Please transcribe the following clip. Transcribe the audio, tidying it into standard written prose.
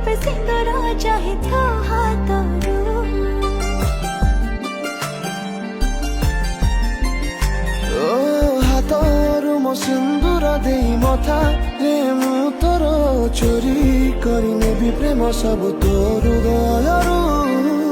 पे सिंदूर चाहे तो हाथरू ओ हाथरू मो सिंदूर दे मथा रे मु तोर चोरी करी नेबी प्रेम सब तोर हृदयरू